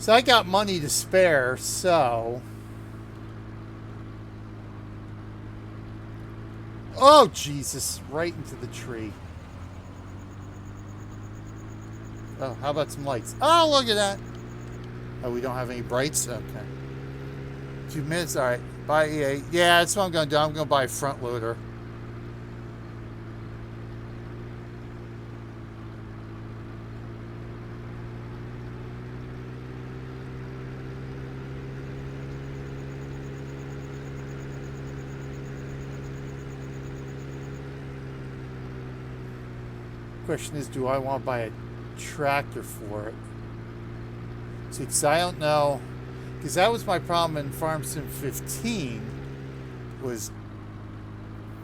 So I got money to spare, so... Oh, Jesus. Right into the tree. Oh, how about some lights? Oh, look at that. Oh, we don't have any brights? Okay. 2 minutes? All right. Buy EA. Yeah, that's what I'm going to do. I'm going to buy a front loader. Question is, do I want to buy a tractor for it? See, because I don't know. Because that was my problem in Farm Sim 15. Was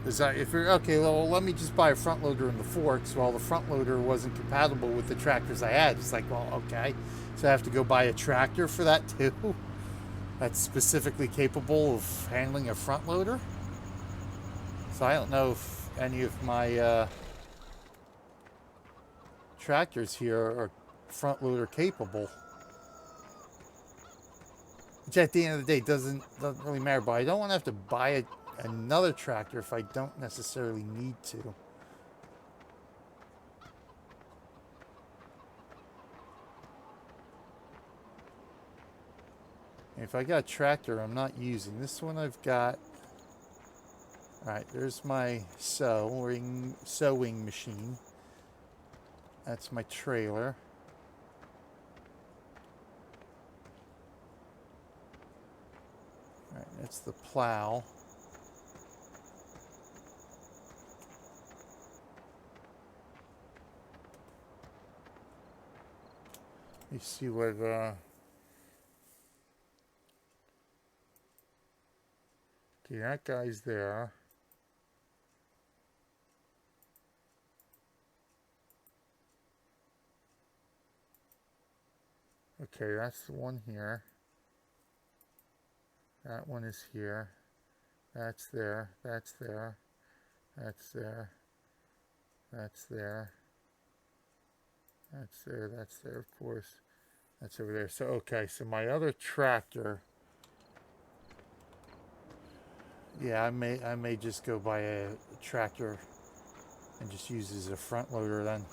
that if you're okay? Well, let me just buy a front loader in the Forks. Well, the front loader wasn't compatible with the tractors I had. It's like, well, okay, so I have to go buy a tractor for that too. That's specifically capable of handling a front loader. So I don't know if any of my tractors here are front loader capable. Which at the end of the day doesn't really matter. But I don't want to have to buy another tractor if I don't necessarily need to. If I got a tractor I'm not using, this one I've got. Alright, there's my sewing machine. That's my trailer. Alright, that's the plow. You see what okay, that guy's there. Okay, that's the one here. That one is here. That's there. That's there. That's there. That's there. That's there. That's there, of course. That's over there. So, okay, so my other tractor. Yeah, I may just go buy a tractor and just use it as a front loader then.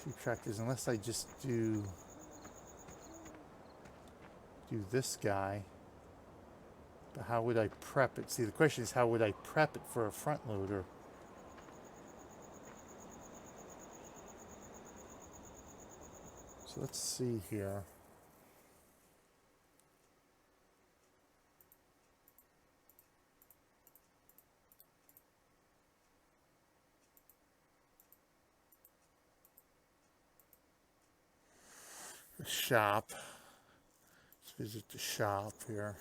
Two tractors, unless I just do this guy. But how would I prep it? See, the question is, how would I prep it for a front loader? So let's see here. The shop. Let's visit the shop here.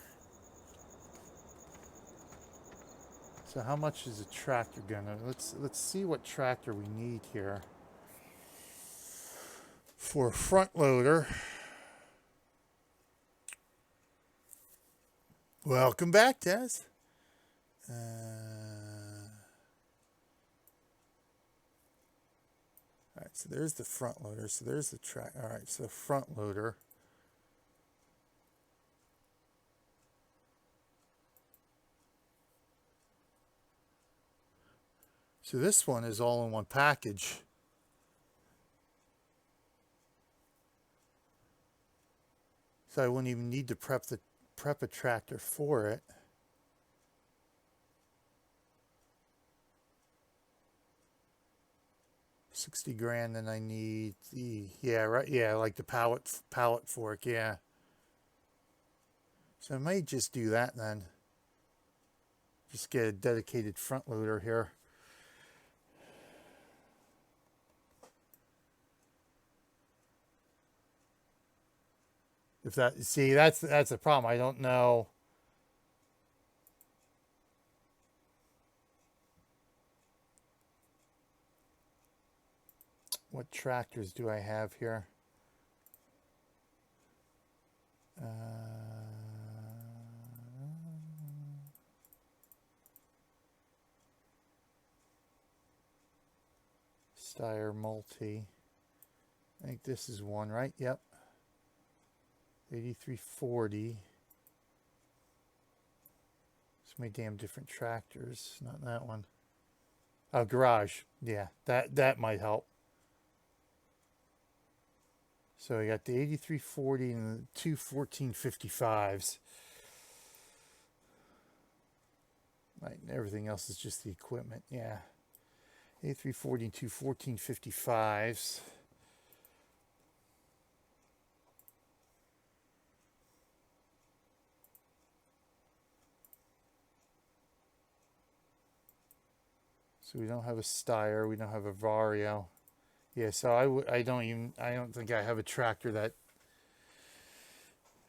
So how much is a tractor gonna? Let's see what tractor we need here for a front loader. Welcome back, Tess. All right, so there's the front loader. So there's the track. All right, so front loader. So this one is all in one package. So I wouldn't even need to prep a tractor for it. $60,000, and I need the like the pallet fork, yeah. So I may just do that then. Just get a dedicated front loader here. If that, see, that's the problem. I don't know. What tractors do I have here? Steyr multi. I think this is one, right? Yep. 8340. So many damn different tractors. Not that one. Oh, garage. Yeah, that might help. So we got the 8340 and the two 1455s. Right, and everything else is just the equipment. Yeah. 8340 and two 1455s. So we don't have a Steyr, we don't have a Vario. Yeah, so I don't think I have a tractor that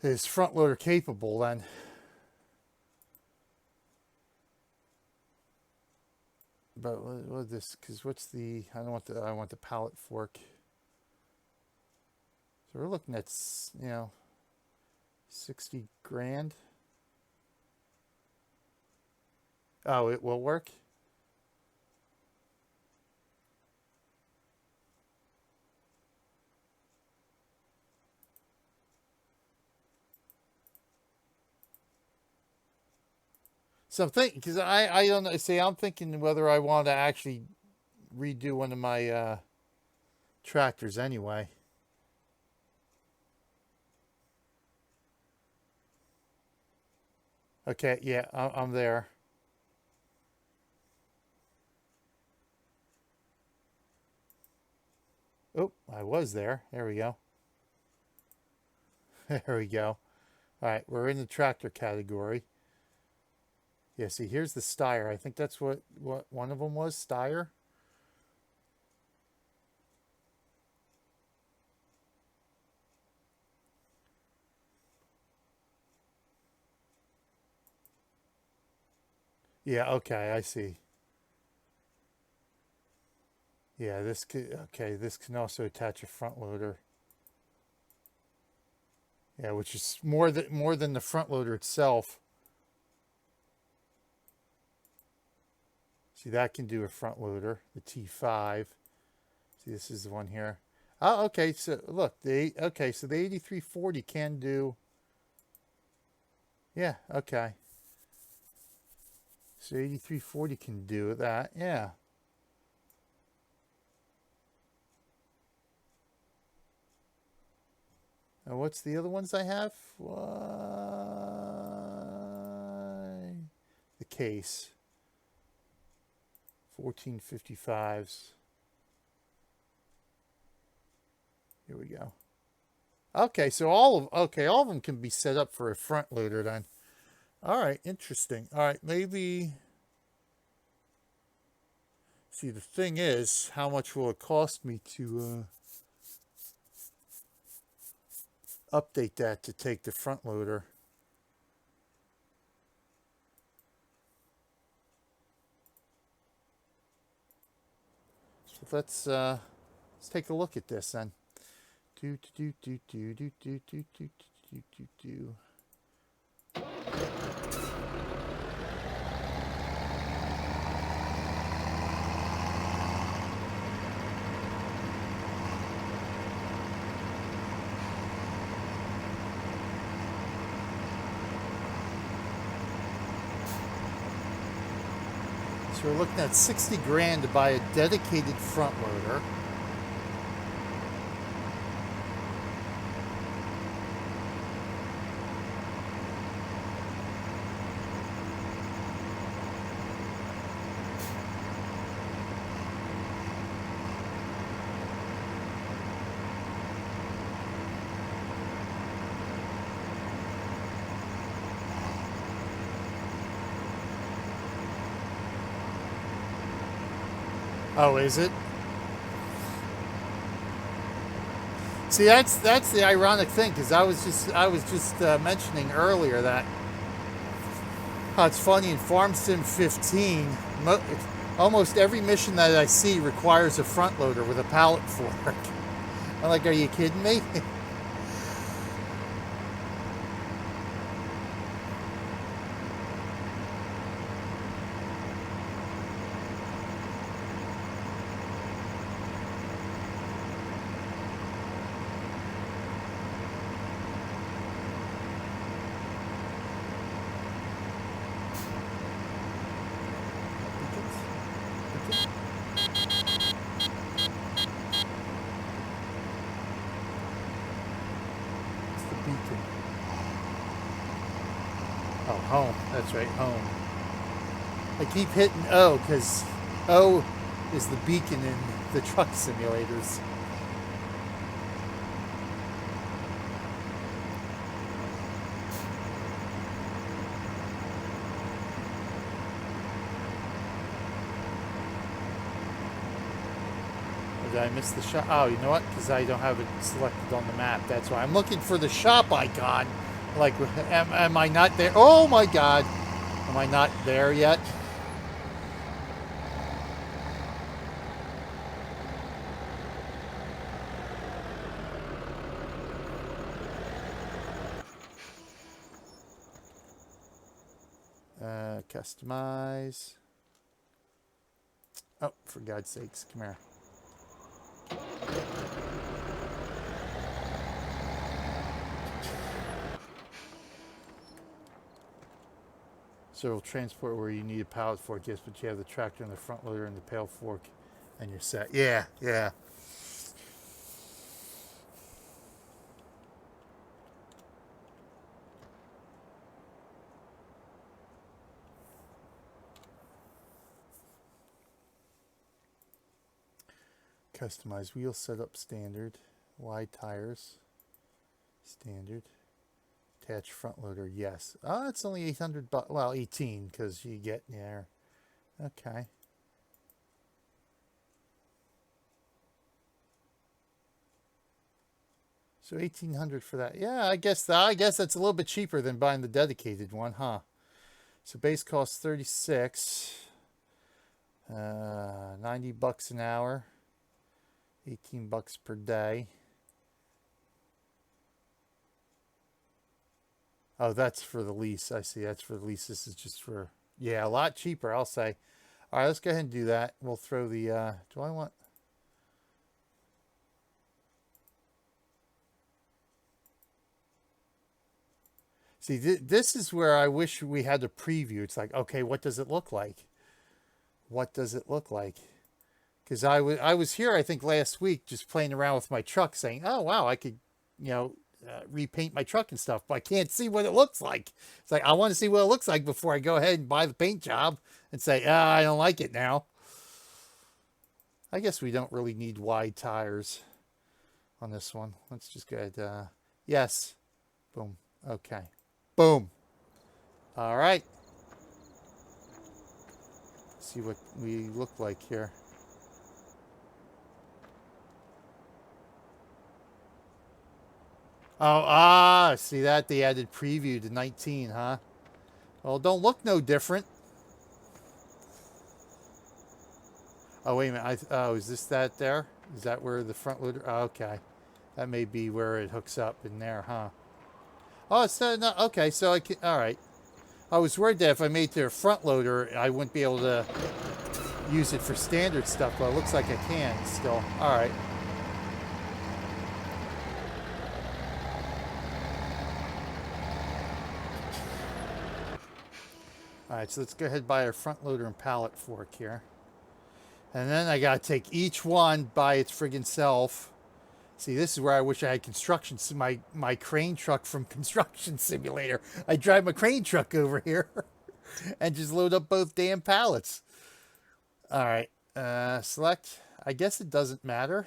is front loader capable then. But what is this? Because what's the? I want the pallet fork. So we're looking at 60 grand. Oh, it will work. So I'm thinking, because I don't know. See, I'm thinking whether I want to actually redo one of my tractors anyway. Okay, yeah, I'm there. Oh, I was there. There we go. There we go. All right, we're in the tractor category. Yeah, see, here's the Steyr. I think that's what one of them was, Steyr. Yeah, okay, I see. Yeah, this can also attach a front loader. Yeah, which is more than the front loader itself. See, that can do a front loader, the T5. See, this is the one here. Oh, okay, so look, so the 8340 can do. Yeah, okay. So 8340 can do that, yeah. And what's the other ones I have? Why? The case. 1455s. Here we go. Okay, so all of them can be set up for a front loader then. All right, interesting. All right, maybe. See, the thing is, how much will it cost me to update that to take the front loader? So let's take a look at this then. Do. So we're looking at 60 grand to buy a dedicated front loader. Oh, is it? See, that's the ironic thing, because I was just mentioning earlier that it's funny in Farm Sim 15, almost every mission that I see requires a front loader with a pallet fork. I'm like, are you kidding me? Oh, home. That's right, home. I keep hitting O because O is the beacon in the truck simulators. Did I miss the shop? Oh, you know what? Because I don't have it selected on the map. That's why. I'm looking for the shop icon. Like, am I not there? Oh my God. Am I not there yet? Customize. Oh, for God's sakes, come here. Several transport where you need a pallet fork, yes, but you have the tractor and the front loader and the pail fork and you're set. Yeah, yeah. Customize wheel setup standard. Wide tires. Standard. Attach front loader, yes. Oh, it's only 800 bucks. Well, 18 because you get there. Okay. So 1800 for that. Yeah, I guess that's a little bit cheaper than buying the dedicated one, huh? So base cost 36. 90 bucks an hour. 18 bucks per day. Oh, that's for the lease. I see. That's for the lease. This is just for, yeah, a lot cheaper, I'll say. All right, let's go ahead and do that. We'll throw the, do I want... See, this is where I wish we had a preview. It's like, okay, what does it look like? What does it look like? Because I was here, I think, last week just playing around with my truck saying, oh, wow, I could, you know, repaint my truck and stuff, but I can't see what it looks like. It's like, I want to see what it looks like before I go ahead and buy the paint job and say, I don't like it now. I guess we don't really need wide tires on this one. Let's just go ahead. Yes. Boom. Okay. Boom. All right. Let's see what we look like here. Oh, see that? They added preview to 19, huh? Well, don't look no different. Oh, wait a minute. Oh, is this that there? Is that where the front loader? Oh, okay. That may be where it hooks up in there, huh? Oh, it's not. Okay, so I can. All right. I was worried that if I made it to a front loader, I wouldn't be able to use it for standard stuff, but it looks like I can still. All right. All right, so let's go ahead and buy our front loader and pallet fork here. And then I got to take each one by its friggin' self. See, this is where I wish I had construction, my crane truck from Construction Simulator. I drive my crane truck over here and just load up both damn pallets. All right, select. I guess it doesn't matter.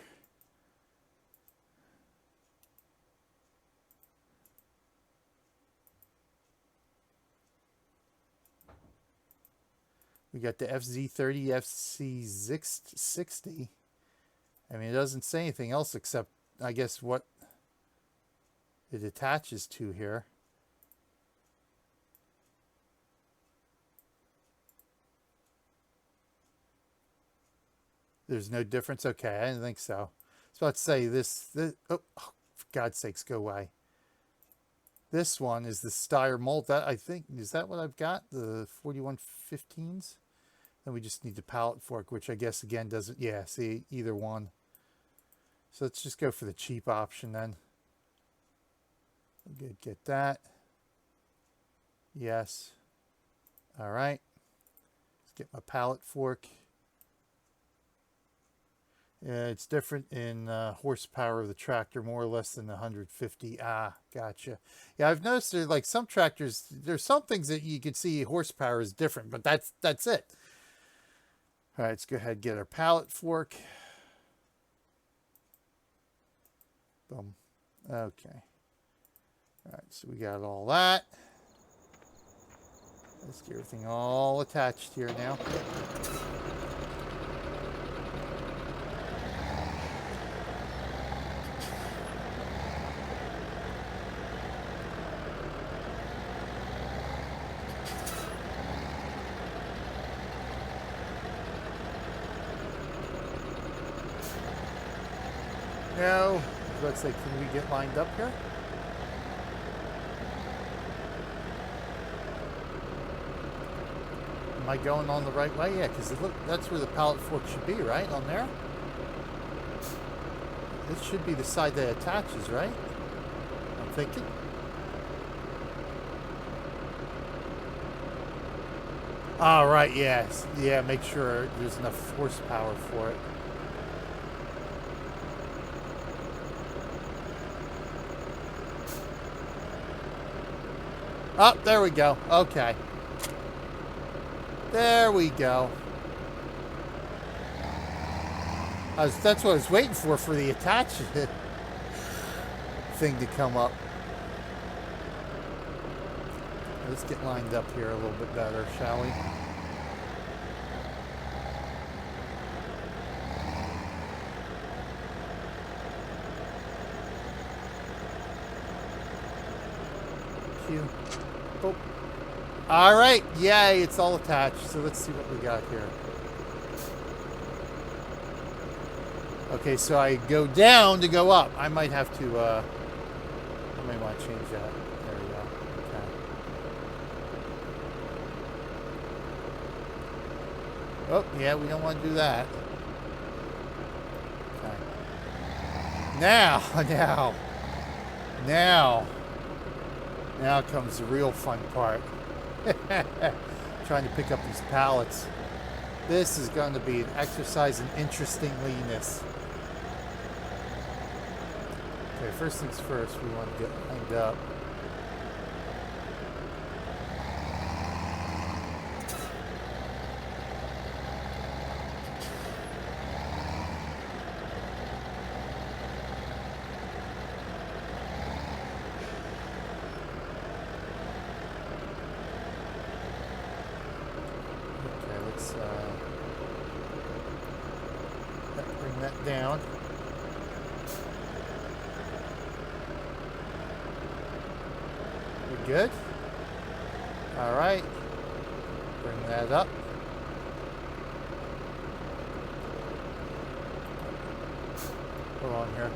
We got the FZ30, FZ60. I mean, it doesn't say anything else except, I guess, what it attaches to here. There's no difference? Okay, I didn't think so. I was about to say this oh, for God's sakes, go away. This one is the Steyr mold. That, I think, is that what I've got? The 4115s? Then we just need the pallet fork, which I guess, again, doesn't... Yeah, see, either one. So let's just go for the cheap option then. Good, get that. Yes. All right. Let's get my pallet fork. It's different in horsepower of the tractor, more or less than 150. Ah, gotcha. Yeah, I've noticed there, like some tractors, there's some things that you can see horsepower is different, but that's it. All right, let's go ahead and get our pallet fork. Boom. Okay. All right, so we got all that. Let's get everything all attached here now. Now, let's say, can we get lined up here? Am I going on the right way? Yeah, because look, that's where the pallet fork should be, right? On there? This should be the side that attaches, right? I'm thinking. All right, yes. Yeah, make sure there's enough horsepower for it. Oh, there we go. Okay. There we go. That's what I was waiting for the attachment thing to come up. Let's get lined up here a little bit better, shall we? Q. Oh. All right, yay, it's all attached. So let's see what we got here. Okay, so I go down to go up. I might have to, I might want to change that. There we go. Okay. Oh, yeah, we don't want to do that. Okay. Now comes the real fun part. Trying to pick up these pallets. This is going to be an exercise in interestingness. Okay, first things first, we want to get lined up. Okay, let's bring that down. Good. All right. Bring that up. Go on here.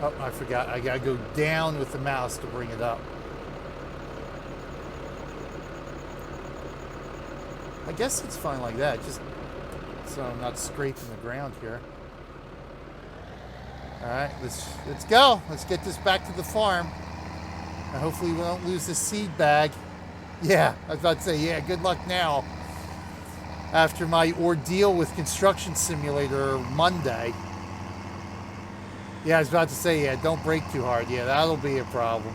Oh, I forgot. I gotta go down with the mouse to bring it up. I guess it's fine like that, just so I'm not scraping the ground here. All right, let's go. Let's get this back to the farm. And hopefully we don't lose the seed bag. Yeah, I was about to say, yeah, good luck now. After my ordeal with Construction Simulator Monday. Yeah, I was about to say, yeah, don't brake too hard. Yeah, that'll be a problem.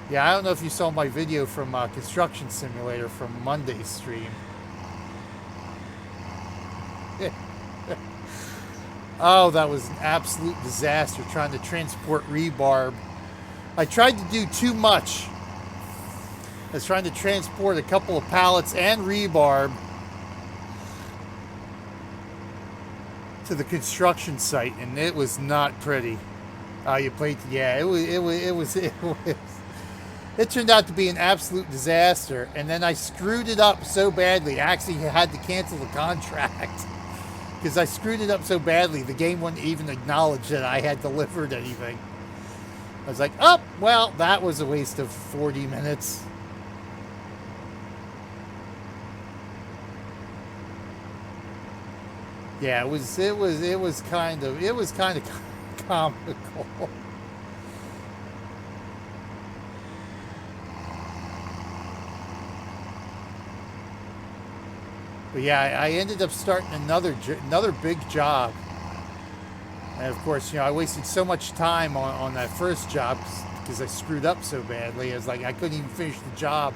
Yeah, I don't know if you saw my video from Construction Simulator from Monday's stream. Oh, that was an absolute disaster trying to transport rebarb. I tried to do too much. I was trying to transport a couple of pallets and rebarb to the construction site, and it was not pretty. You played, yeah, it turned out to be an absolute disaster, and then I screwed it up so badly, I actually had to cancel the contract. Because I screwed it up so badly, the game wouldn't even acknowledge that I had delivered anything. I was like, oh, well, that was a waste of 40 minutes. Yeah, it was kind of comical. But yeah, I ended up starting another big job. And of course, you know, I wasted so much time on that first job because I screwed up so badly. I was like, I couldn't even finish the job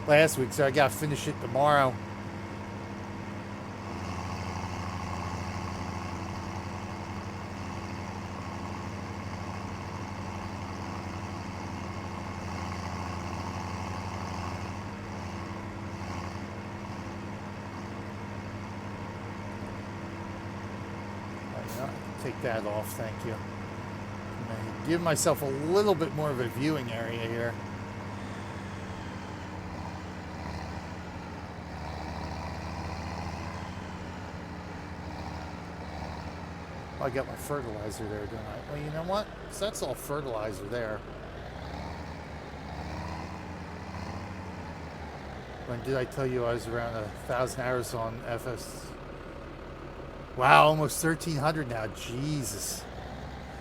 last week, so I got to finish it tomorrow. Take that off, thank you. I'm gonna give myself a little bit more of a viewing area here. I got my fertilizer there, don't I? Well, you know what? So that's all fertilizer there. When did I tell you I was around 1,000 hours on FS? Wow, almost 1,300 now. Jesus.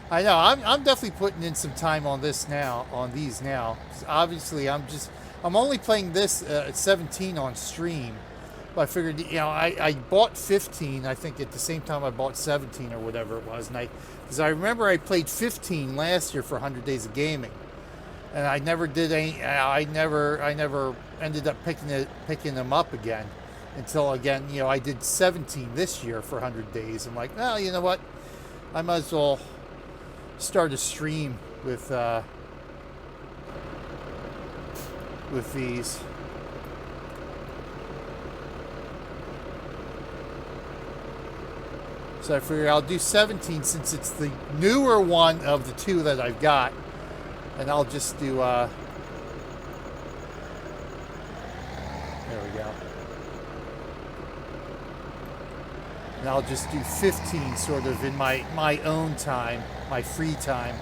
I know. I'm definitely putting in some time on this now. On these now. Obviously, I'm only playing this at 17 on stream. But I figured, you know, I bought 15. I think at the same time I bought 17 or whatever it was, and because I remember I played 15 last year for 100 Days of Gaming, and I never did any. I never ended up picking them up again. Until again, you know, I did 17 this year for 100 days. I'm like, well, you know what? I might as well start a stream with these. So I figure I'll do 17 since it's the newer one of the two that I've got, and I'll just do. There we go. And I'll just do 15 sort of in my own time, my free time.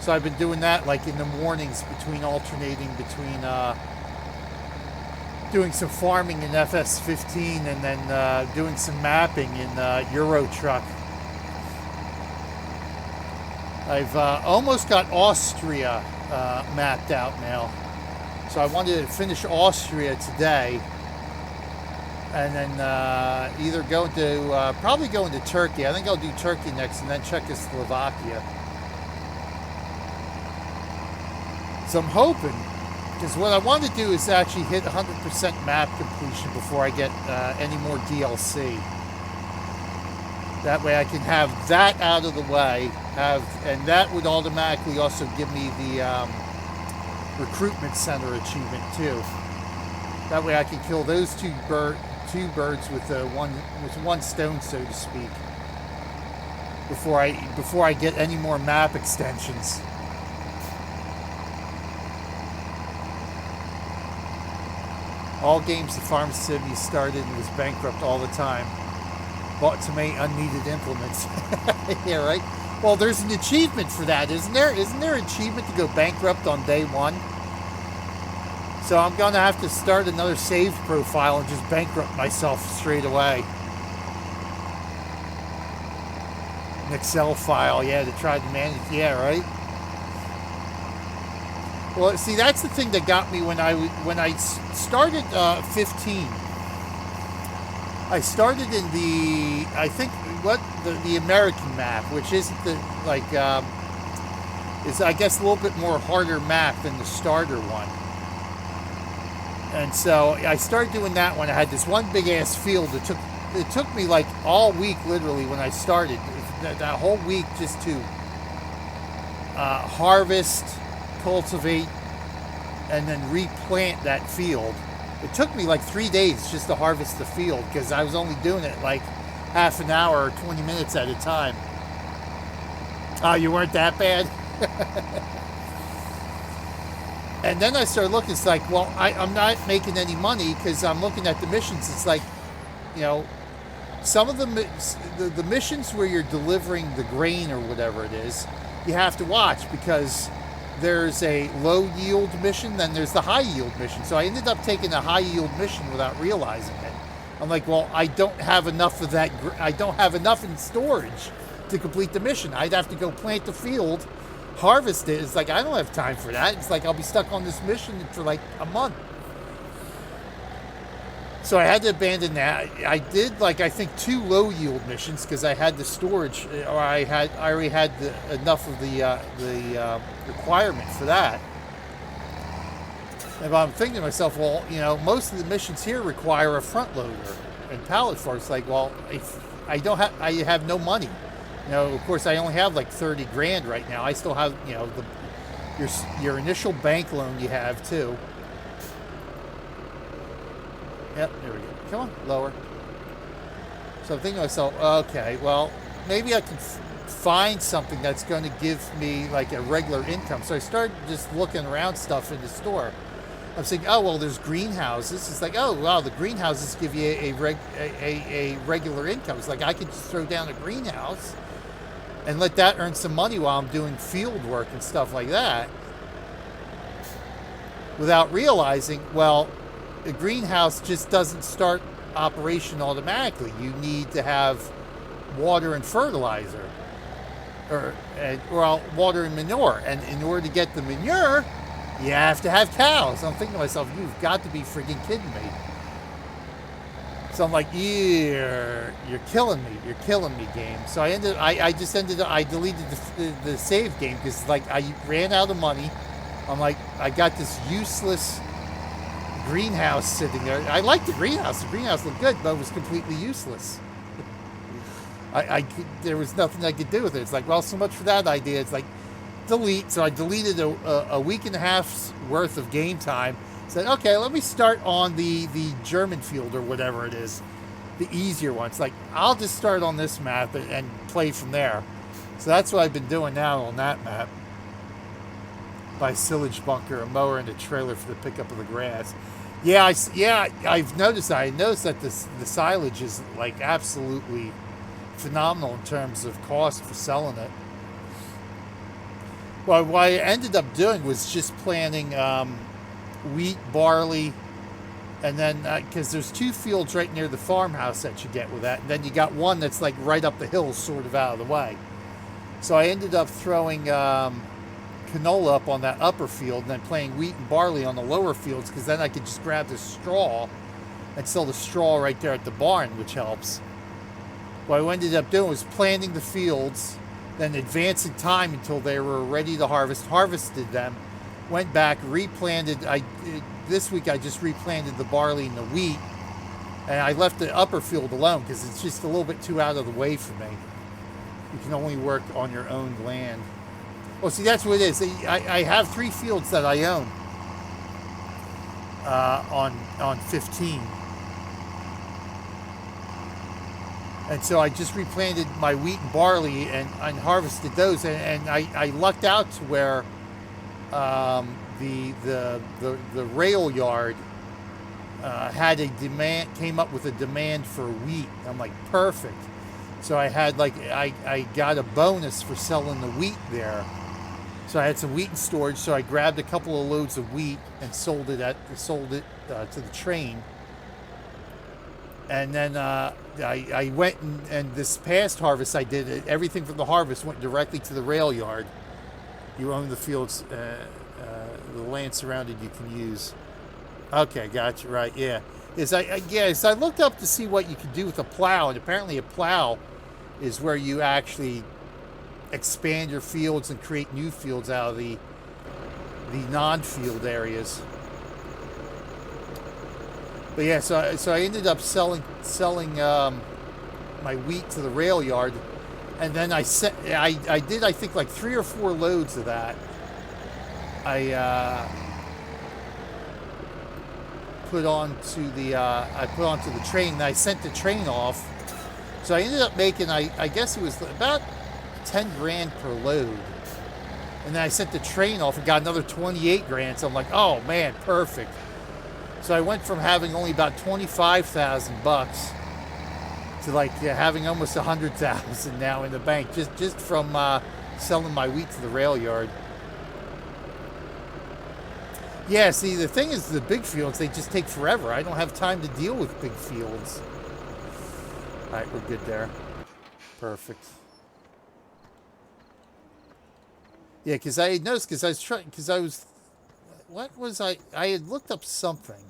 So I've been doing that like in the mornings alternating between doing some farming in FS15 and then doing some mapping in Euro Truck. I've almost got Austria mapped out now. So I wanted to finish Austria today. And then either go into, probably go into Turkey. I think I'll do Turkey next and then Czechoslovakia. So I'm hoping, because what I want to do is actually hit 100% map completion before I get any more DLC. That way I can have that out of the way, and that would automatically also give me the recruitment center achievement too. That way I can kill those two birds with one stone, so to speak, before I get any more map extensions. All games the Farm Sim started and was bankrupt all the time. Bought too many unneeded implements. Yeah, right? Well, there's an achievement for that, isn't there? Isn't there an achievement to go bankrupt on day one? So I'm going to have to start another save profile and just bankrupt myself straight away. An Excel file, yeah, to try to manage. Yeah, right? Well, see, that's the thing that got me when I started 15. I started in the American map, which isn't the is I guess a little bit more harder map than the starter one. And so I started doing that one. I had this one big ass field. It took me like all week, literally, when I started that whole week just to harvest, cultivate, and then replant that field. It took me like 3 days just to harvest the field because I was only doing it like half an hour or 20 minutes at a time. Oh, you weren't that bad? And then I started looking, it's like, well, I'm not making any money because I'm looking at the missions. It's like, you know, some of the missions where you're delivering the grain or whatever it is, you have to watch because there's a low yield mission, then there's the high yield mission. So I ended up taking a high yield mission without realizing it. I'm like, well, I don't have enough of that. I don't have enough in storage to complete the mission. I'd have to go plant the field, harvest it. It's like, I don't have time for that. It's like, I'll be stuck on this mission for like a month. So I had to abandon that. I did like I think 2 low yield missions because I had the storage, or I already had enough of the requirement for that. And I'm thinking to myself, well, you know, most of the missions here require a front loader and pallet fork. It's like, well, if I have no money. You know, of course, I only have like 30 grand right now. I still have, you know, your initial bank loan you have too. Yep, there we go. Come on, lower. So I'm thinking to myself, okay, well, maybe I can find something that's going to give me like a regular income. So I started just looking around stuff in the store. I'm saying, oh, well, there's greenhouses. It's like, oh, wow, the greenhouses give you a regular income. It's like I could just throw down a greenhouse and let that earn some money while I'm doing field work and stuff like that, without realizing, well, a greenhouse just doesn't start operation automatically. You need to have water and fertilizer, or water and manure. And in order to get the manure, you have to have cows. I'm thinking to myself, you've got to be freaking kidding me. So I'm like, you're killing me. You're killing me, game. So I deleted the save game because like I ran out of money. I'm like, I got this useless greenhouse sitting there. I liked the greenhouse. The greenhouse looked good, but it was completely useless. There was nothing I could do with it. It's like, well, so much for that idea. It's like, delete. So I deleted a week and a half's worth of game time. Said, okay, let me start on the German field or whatever it is, the easier one. It's like, I'll just start on this map and play from there. So that's what I've been doing now on that map. By silage bunker, a mower, and a trailer for the pickup of the grass. Yeah, I've noticed that. I noticed that the silage is like absolutely phenomenal in terms of cost for selling it. Well, what I ended up doing was just planting wheat, barley, and then because there's 2 fields right near the farmhouse that you get with that, and then you got one that's like right up the hill, sort of out of the way. So I ended up throwing canola up on that upper field and then planting wheat and barley on the lower fields, because then I could just grab the straw and sell the straw right there at the barn, which helps. What I ended up doing was planting the fields, then advancing time until they were ready to harvested them, went back, replanted. This week I just replanted the barley and the wheat, and I left the upper field alone because it's just a little bit too out of the way for me. You can only work on your own land. Well, see, that's what it is. I have 3 fields that I own on 15. And so I just replanted my wheat and barley and harvested those. And I lucked out to where the rail yard had a demand, came up with a demand for wheat. I'm like, perfect. So I had I got a bonus for selling the wheat there. So I had some wheat in storage. So I grabbed a couple of loads of wheat and sold it to the train. And then I went and this past harvest I did it. Everything from the harvest went directly to the rail yard. You own the fields, the land surrounded you can use. Okay, gotcha. Right, yeah. So I looked up to see what you could do with a plow, and apparently a plow is where you actually expand your fields and create new fields out of the non-field areas. But yeah, so I ended up selling my wheat to the rail yard, and then I did I think like 3 or 4 loads of that. I put onto the train, and I sent the train off. So I ended up making I guess it was about 10 grand per load. And then I sent the train off and got another 28 grand. So I'm like, oh man, perfect. So I went from having only about $25,000 to having almost 100,000 now in the bank, just from selling my wheat to the rail yard. Yeah, see, the thing is, the big fields, they just take forever. I don't have time to deal with big fields. All right, we're good there. Perfect. Yeah, because I had noticed, I had looked up something.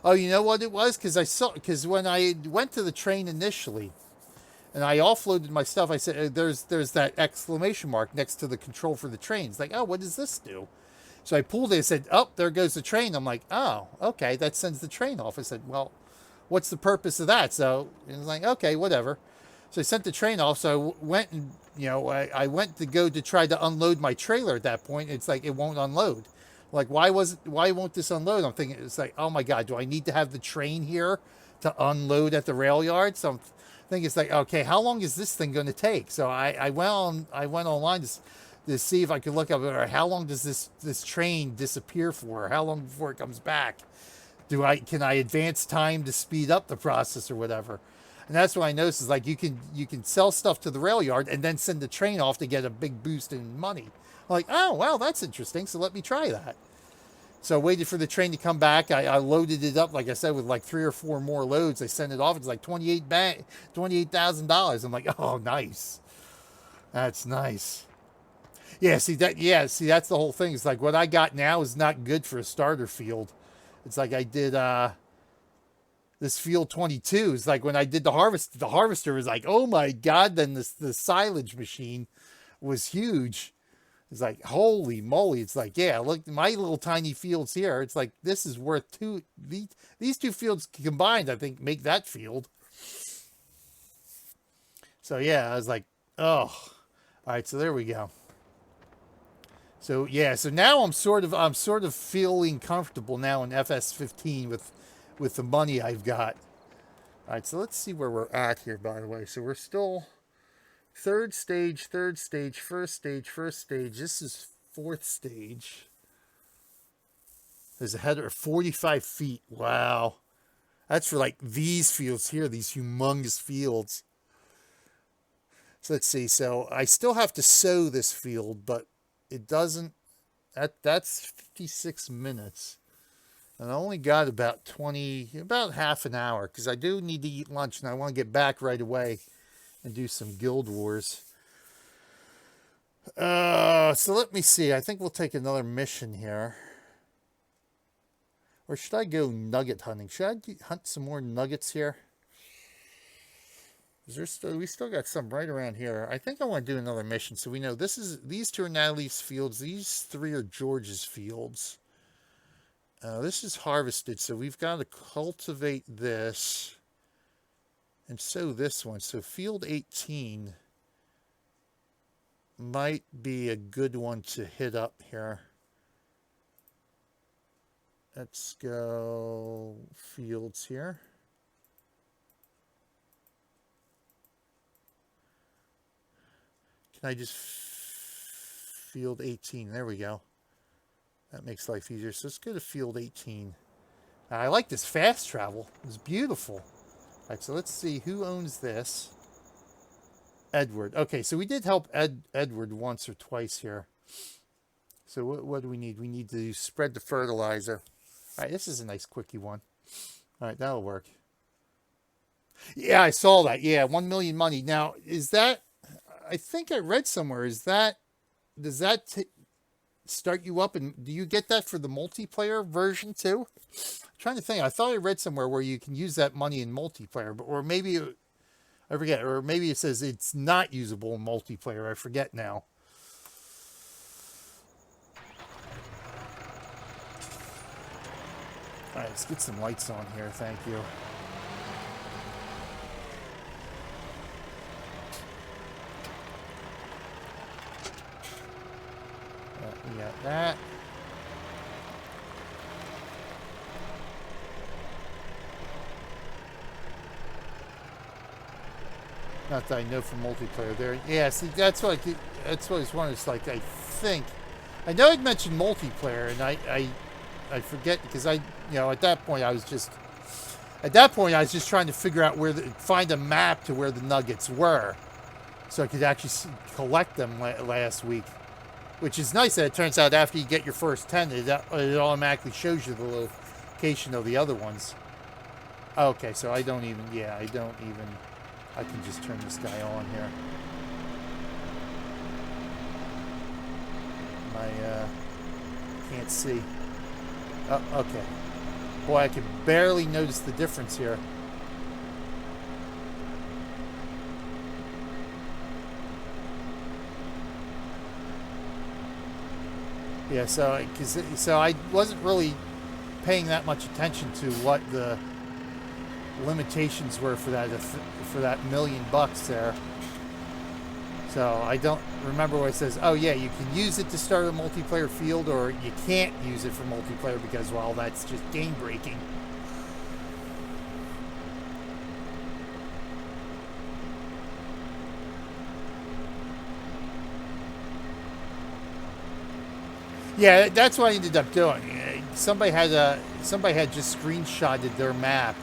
Oh, you know what it was? Because when I went to the train initially, and I offloaded my stuff, I said, there's that exclamation mark next to the control for the train. It's like, oh, what does this do? So I pulled it and said, oh, there goes the train. I'm like, oh, okay, that sends the train off. I said, well, what's the purpose of that? So it was like, okay, whatever. So I sent the train off. So I went and, I went to go to try to unload my trailer at that point. It's like, it won't unload. Like, why won't this unload? I'm thinking, it's like, oh my God, do I need to have the train here to unload at the rail yard? So I'm thinking, it's like, okay, how long is this thing going to take? So I went online to see if I could look up, or how long does this train disappear for? How long before it comes back? Can I advance time to speed up the process or whatever? And that's what I noticed is like you can sell stuff to the rail yard and then send the train off to get a big boost in money. I'm like, oh well, that's interesting. So let me try that. So I waited for the train to come back. I loaded it up, like I said, with like 3 or 4 more loads. I sent it off. It's like $28,000. I'm like, oh, nice. That's nice. Yeah, see that's the whole thing. It's like what I got now is not good for a starter field. It's like I did this field 22. It's like when I did the harvester was like, oh my God, then the silage machine was huge. It's like, holy moly. It's like, yeah, look, my little tiny fields here. It's like, this is worth these 2 fields combined, I think, make that field. So yeah, I was like, oh, all right. So there we go. So yeah, so now I'm sort of feeling comfortable now in FS15 with the money I've got. All right, so let's see where we're at here, by the way. So we're still third stage, first stage. This is 4th stage. There's a header of 45 feet. Wow. That's for like these fields here, these humongous fields. So let's see. So I still have to sow this field, but it doesn't, that's 56 minutes. And I only got about half an hour because I do need to eat lunch and I want to get back right away and do some Guild Wars. So let me see. I think we'll take another mission here. Or should I go nugget hunting? Should I hunt some more nuggets here? We still got some right around here. I think I want to do another mission so we know these 2 are Natalie's fields. These 3 are George's fields. This is harvested, so we've got to cultivate this and sow this one. So field 18 might be a good one to hit up here. Let's go fields here. Can I just field 18? There we go. That makes life easier. So let's go to field 18. I like this fast travel. It's beautiful. All right, so let's see who owns this. Edward. Okay, so we did help Edward once or twice here. So what do we need? We need to spread the fertilizer. All right, this is a nice quickie one. All right, that'll work. Yeah, I saw that. Yeah, 1 million money. Now, is that... I think I read somewhere, does that start you up, and do you get that for the multiplayer version too? I'm trying to think. I thought I read somewhere where you can use that money in multiplayer, or maybe, I forget, or maybe it says it's not usable in multiplayer. I forget now. All right, let's get some lights on here. Thank you. We got that. Not that I know from multiplayer there. Yeah, see, that's what I was wondering. It's like, I think, I know I'd mentioned multiplayer, and I forget because at that point I was just trying to figure out find a map to where the nuggets were, so I could actually collect them last week. Which is nice that it turns out after you get your first 10, it automatically shows you the location of the other ones. Okay, so I can just turn this guy on here. Can't see. Oh, okay. Boy, I could barely notice the difference here. Yeah, so I wasn't really paying that much attention to what the limitations were for that $1 million there. So I don't remember what it says. Oh yeah, you can use it to start a multiplayer field, or you can't use it for multiplayer because, well, that's just game breaking. Yeah, that's what I ended up doing. Somebody had just screenshotted their map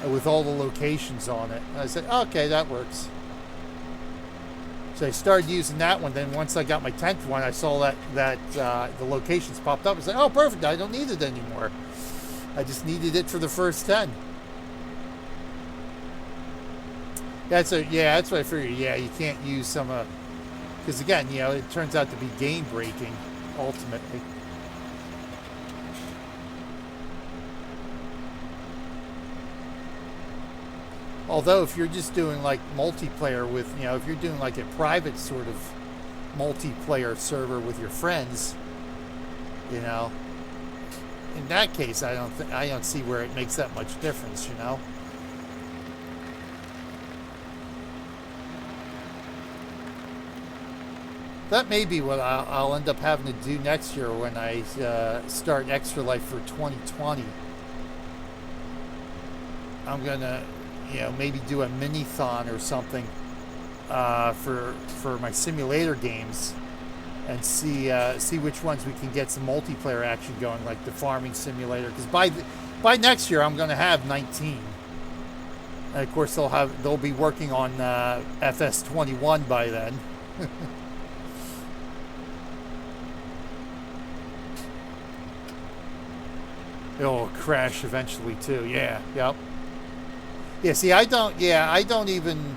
with all the locations on it. And I said, okay, that works. So I started using that one. Then once I got my 10th one, I saw that the locations popped up. I said, oh, perfect. I don't need it anymore. I just needed it for the first 10. That's what I figured. Yeah, you can't use some because again, it turns out to be game breaking ultimately. Although if you're just doing like multiplayer with, if you're doing like a private sort of multiplayer server with your friends, in that case, I don't see where it makes that much difference, That may be what I'll end up having to do next year when I start Extra Life for 2020. I'm gonna, maybe do a mini-thon or something for my simulator games, and see which ones we can get some multiplayer action going, like the farming simulator. Because by next year, I'm gonna have 19, and of course they'll be working on FS21 by then. It'll crash eventually too. Yeah. Yep. Yeah. See, I don't even.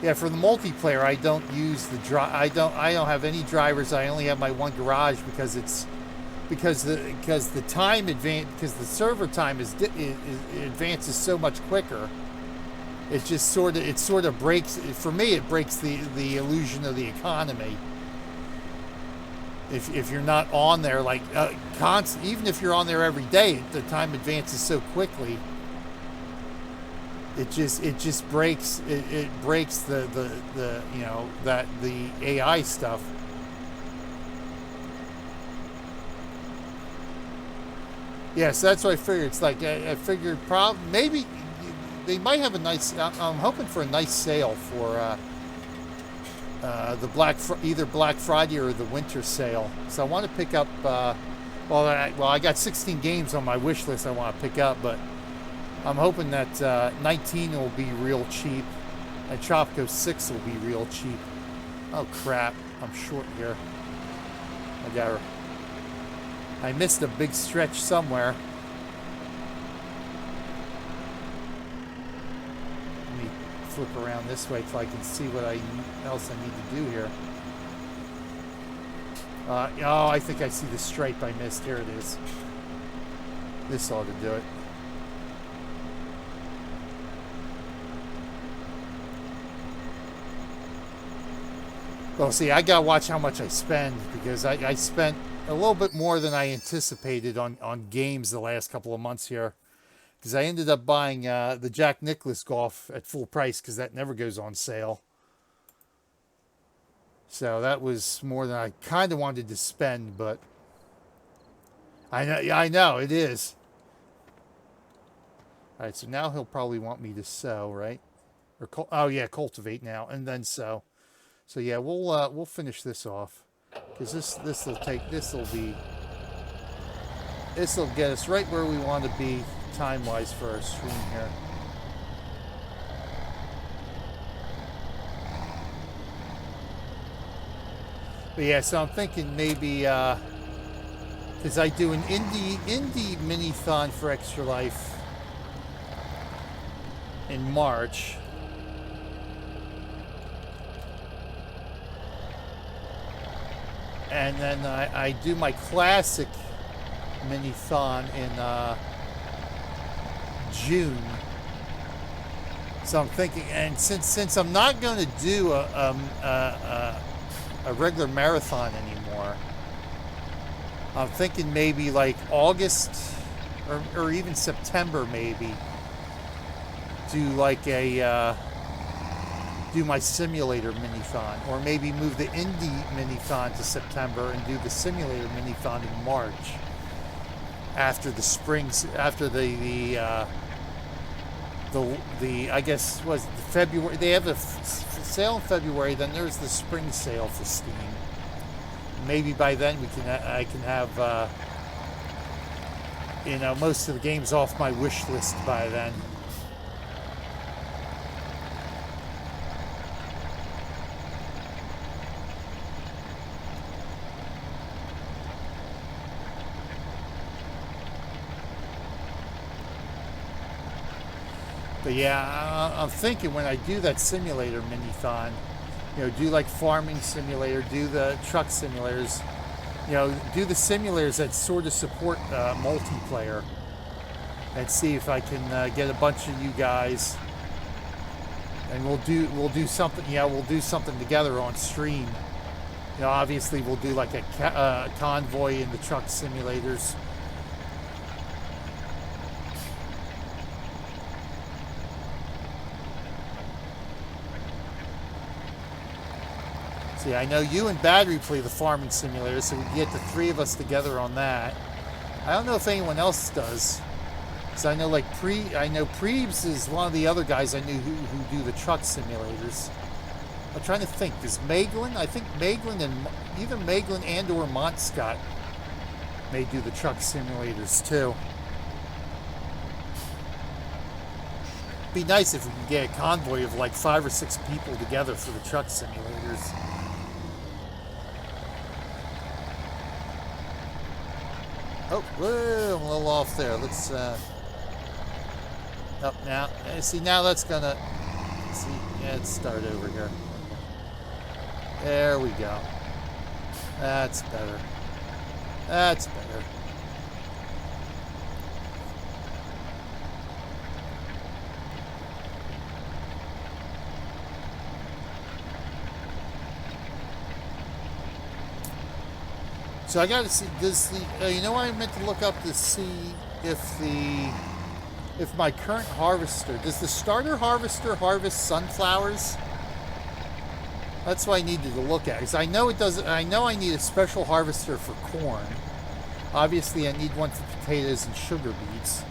Yeah, for the multiplayer, I don't use the I don't have any drivers. I only have my one garage because the time because the server time it advances so much quicker. It just sort of breaks, for me. It breaks the illusion of the economy. If you're not on there like even if you're on there every day, the time advances so quickly. It just breaks the AI stuff. Yeah, so that's what I figured. It's like I figured maybe they might have a nice. I'm hoping for a nice sale for the either Black Friday or the winter sale. So I want to pick up. I got 16 games on my wish list I want to pick up, but I'm hoping that 19 will be real cheap, and Tropico 6 will be real cheap. Oh crap! I'm short here. I missed a big stretch somewhere. Let me flip around this way so I can see what else I need to do here. I think I see the stripe I missed. Here it is. This ought to do it. Well, see, I gotta watch how much I spend, because I spent a little bit more than I anticipated on games the last couple of months here. Because I ended up buying the Jack Nicklaus golf at full price, because that never goes on sale. So that was more than I kind of wanted to spend, but I know it is. All right, so now he'll probably want me to sow, right? Or cultivate now and then sow. So yeah, we'll finish this off, because this'll get us right where we want to be time-wise for our stream here. But yeah, so I'm thinking maybe because I do an indie mini-thon for Extra Life in March. And then I do my classic mini-thon in June. So I'm thinking, and since I'm not going to do a regular marathon anymore, I'm thinking maybe like August or even September, maybe do like a do my simulator mini-thon, or maybe move the indie mini-thon to September and do the simulator mini-thon in March after the springs, after the I guess was February. They have a sale in February. Then there's the spring sale for Steam. Maybe by then I can have you know, most of the games off my wish list by then. But yeah, I'm thinking when I do that simulator mini-thon, you know, do like farming simulator, do the truck simulators, you know, do the simulators that sort of support multiplayer, and see if I can get a bunch of you guys, and we'll do something. Yeah, we'll do something together on stream. You know, obviously we'll do like a convoy in the truck simulators. See, I know you and Battery play the farming simulator, so we can get the three of us together on that. I don't know if anyone else does, because I know like Prebes is one of the other guys I knew who do the truck simulators. I'm trying to think. Does Meglin? I think Meglin and either Meglin and or Montscott may do the truck simulators too. Be nice if we can get a convoy of like 5 or 6 people together for the truck simulators. Oh, whoa, I'm a little off there. Let's, up now. See, now that's gonna, see, yeah, let's start over here. There we go. That's better. That's better. So I got to see, does the, you know what I meant to look up to see if my current harvester, does the starter harvester harvest sunflowers? That's what I needed to look at, because I know it doesn't, I know I need a special harvester for corn. Obviously I need one for potatoes and sugar beets.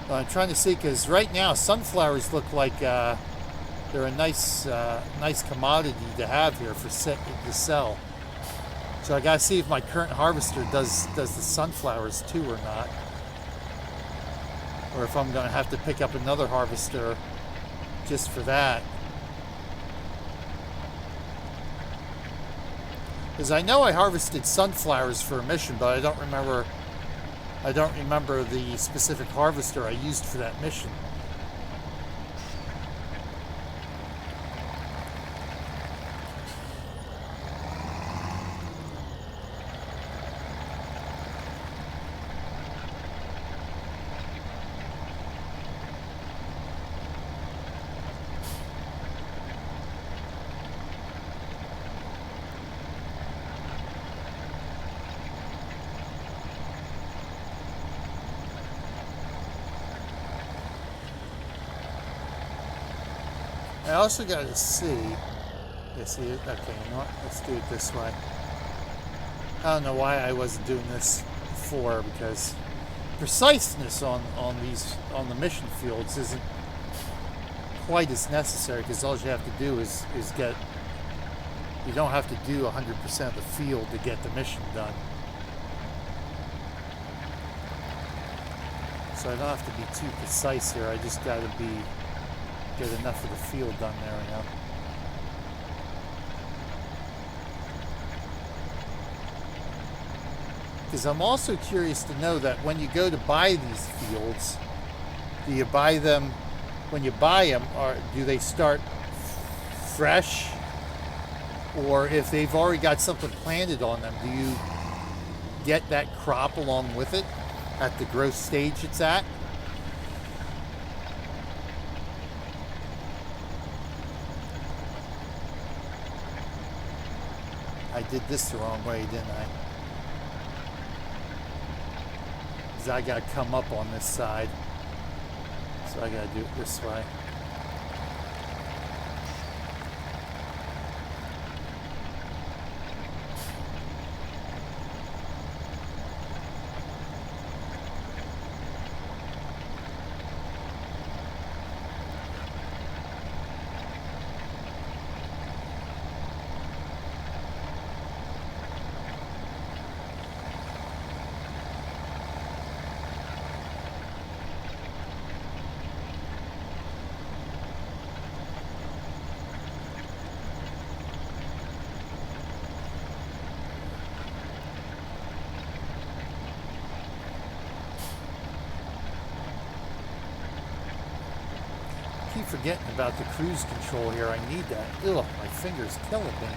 I'm trying to see, because right now sunflowers look like they're a nice commodity to have here for to sell. So I gotta see if my current harvester does the sunflowers too or not, or if I'm gonna have to pick up another harvester just for that. Because I know I harvested sunflowers for a mission, but I don't remember the specific harvester I used for that mission. I also got to see. Yeah, see it? Okay, you know what? Let's do it this way. I don't know why I wasn't doing this before, because preciseness on the mission fields isn't quite as necessary, because all you have to do is get. You don't have to do 100% of the field to get the mission done. So I don't have to be too precise here. I just got to get enough of the field done there, you know. Because I'm also curious to know that when you go to buy these fields, do you buy them, when you buy them, or do they start fresh? Or if they've already got something planted on them, get that crop along with it at the growth stage it's at. I did this the wrong way, didn't I? Because I got to come up on this side. So I got to do it this way. I keep forgetting about the cruise control here. I need that. Ugh, my finger's killing me.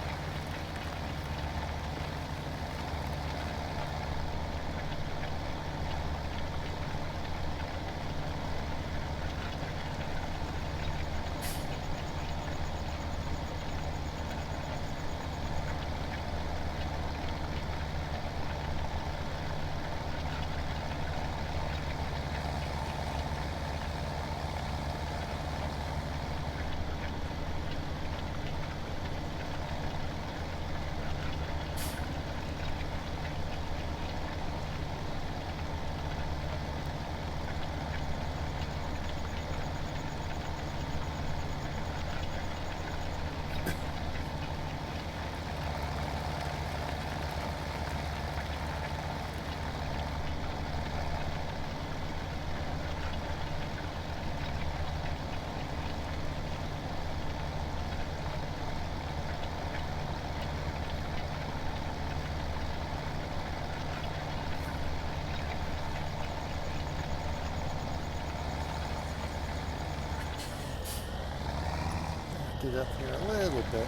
Get up here a little bit.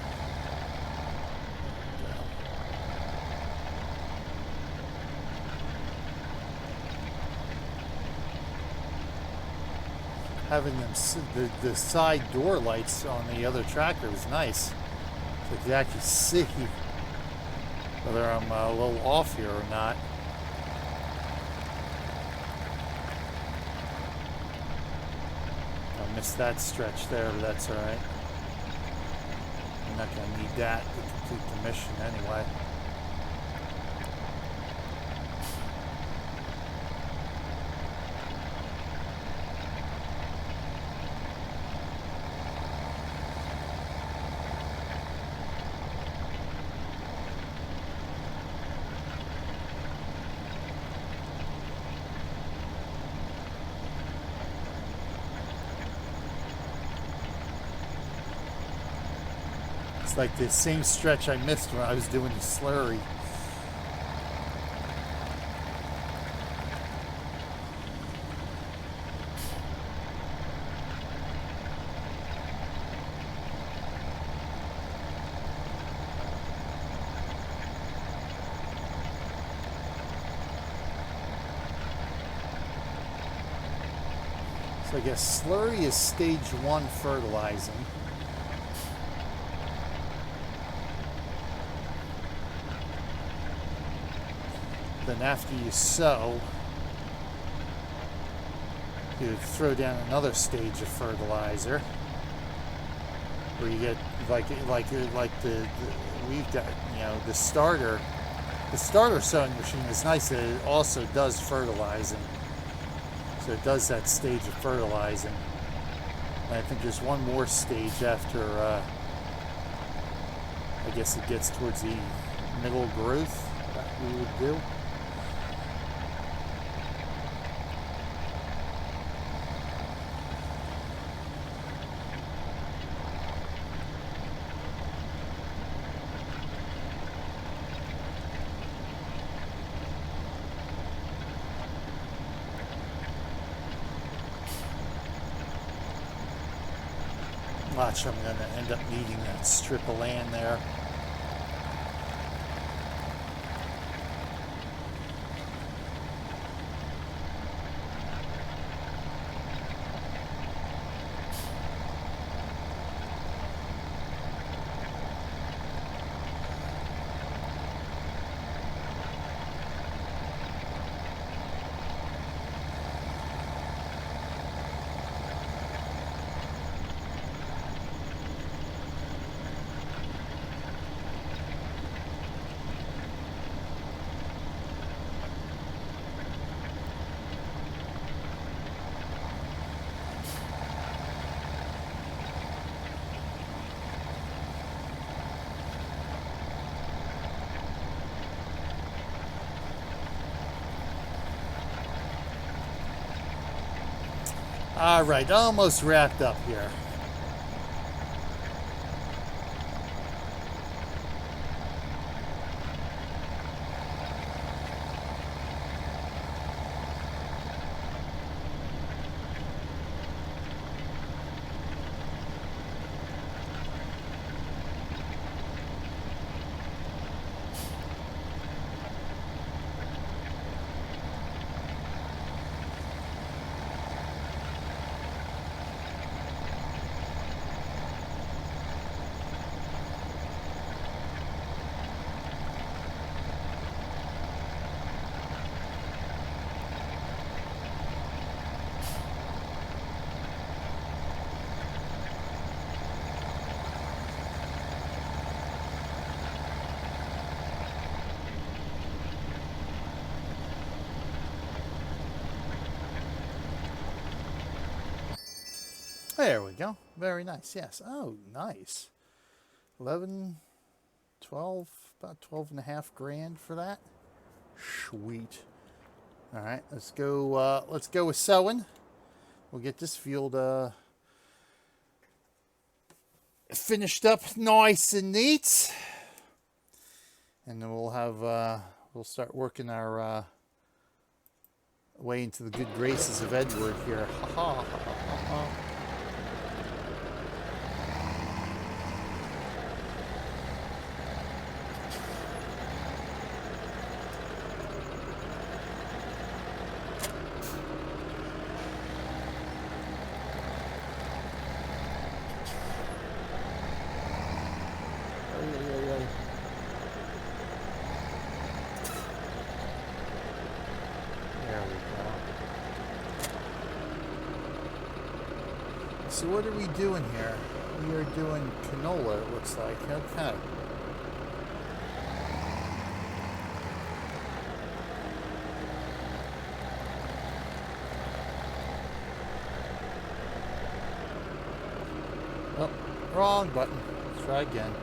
Having them the side door lights on the other tractor was nice. So you could actually see whether I'm a little off here or not. I missed that stretch there, but that's all right. I'm not going to need that to complete the mission anyway. It's like the same stretch I missed when I was doing the slurry. So I guess slurry is stage 1 fertilizing. Then after you sow, you throw down another stage of fertilizer, where you get like the we've got, you know, the starter sowing machine is nice that it also does fertilizing, so it does that stage of fertilizing. And I think there's one more stage after I guess it gets towards the middle growth that we would do. Watch, I'm going to end up needing that strip of land there. All right, almost wrapped up here. There we go. Very nice. Yes. Oh, nice. 11, 12, about 12 and a half grand for that. Sweet. All right, let's go with sewing. We'll get this field finished up nice and neat. And then we'll have we'll start working our way into the good graces of Edward here. Ha ha ha ha ha. So what are we doing here? We are doing canola, it looks like. Okay. Oh, wrong button. Let's try again.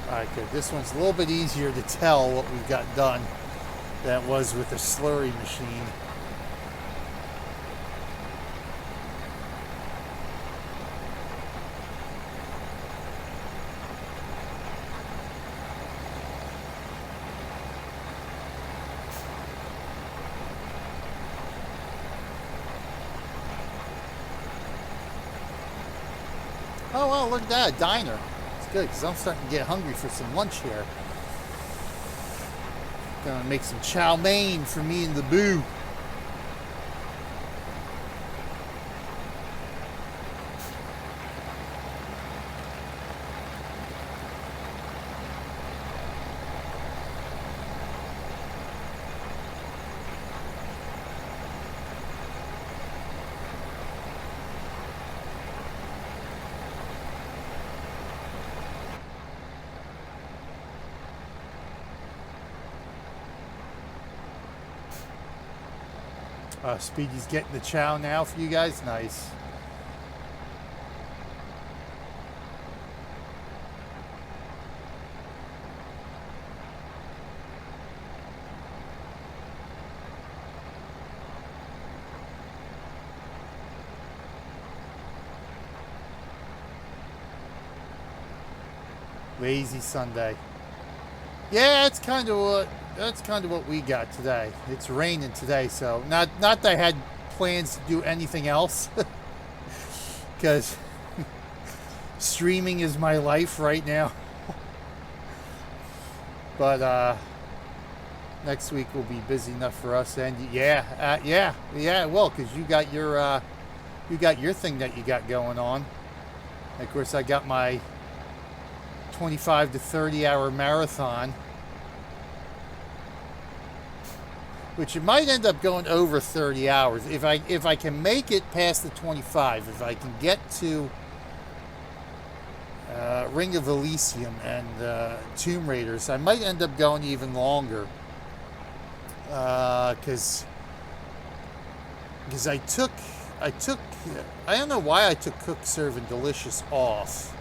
Alright, good. This one's a little bit easier to tell what we've got done than it was with the slurry machine. Oh, well, look at that, a diner. It's good, because I'm starting to get hungry for some lunch here. Gonna make some chow mein for me and the boo. Speedy's getting the chow now for you guys. Nice. Lazy Sunday. Yeah, it's kind of what we got today. It's raining today, so not that I had plans to do anything else, because streaming is my life right now. But next week will be busy enough for us, and yeah, it will, because you got your thing that you got going on. And of course, I got my 25 to 30 hour marathon, which it might end up going over 30 hours if I can make it past the 25. If I can get to Ring of Elysium and Tomb Raiders, I might end up going even longer, because I don't know why I took Cook, Serve, and Delicious off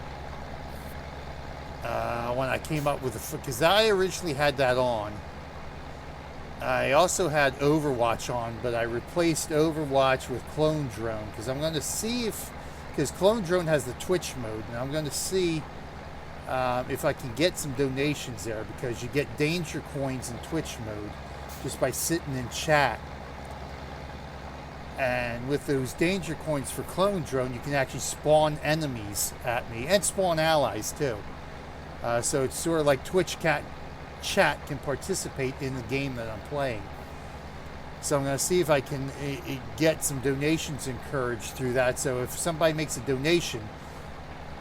when I came up with because I originally had that on. I also had Overwatch on, but I replaced Overwatch with Clone Drone because I'm going to see if, because Clone Drone has the Twitch mode, and I'm going to see if I can get some donations there, because you get danger coins in Twitch mode just by sitting in chat. And with those danger coins for Clone Drone, you can actually spawn enemies at me and spawn allies too. So it's sort of like Twitch chat can participate in the game that I'm playing. So I'm going to see if I can get some donations encouraged through that. So if somebody makes a donation,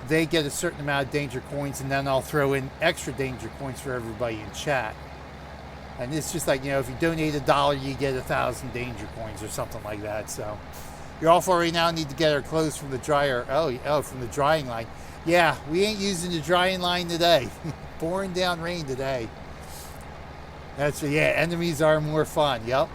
they get a certain amount of danger coins, and then I'll throw in extra danger coins for everybody in chat. And it's just like, you know, if you donate $1, you get 1,000 danger coins or something like that. So you're all for right now. Need to get our clothes from the dryer. Oh, from the drying line. Yeah, we ain't using the drying line today. Pouring down rain today. That's, yeah, enemies are more fun. Yep.